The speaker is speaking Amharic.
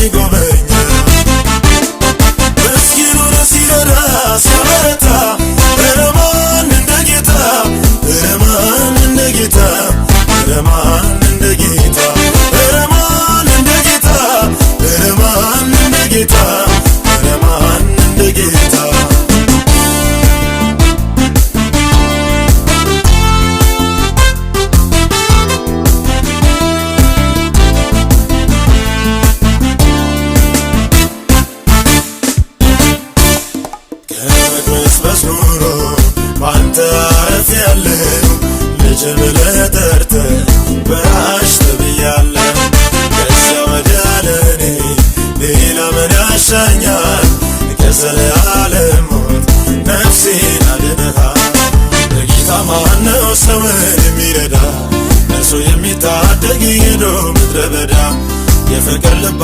ሲጎበኝ ምስኪኑን ሲረዳ ሲያበረታ ረማን እንደ ጌታ ረማን እንደ ጌታ ረማን እንደ ጌታ ረማን እንደ ጌታ ረማን እንደ ጌታ ረማን እንደ ጌታ ከመቅበስበስ ኑሮ ባንተ አርፌያለሁ ልጅ ብለህ ጠርተህ ወራሽ ተብያለሁ ከዚያ ወዲያ ለእኔ ሌላ ምን ያሻኛል ከዘለዓለም ሞት ነፍሴን አድነሃል በጌታ ማነው ሰውን የሚረዳ እርሱ የሚታደግ ሄዶ ምድረ በዳ የፍቅር ልባ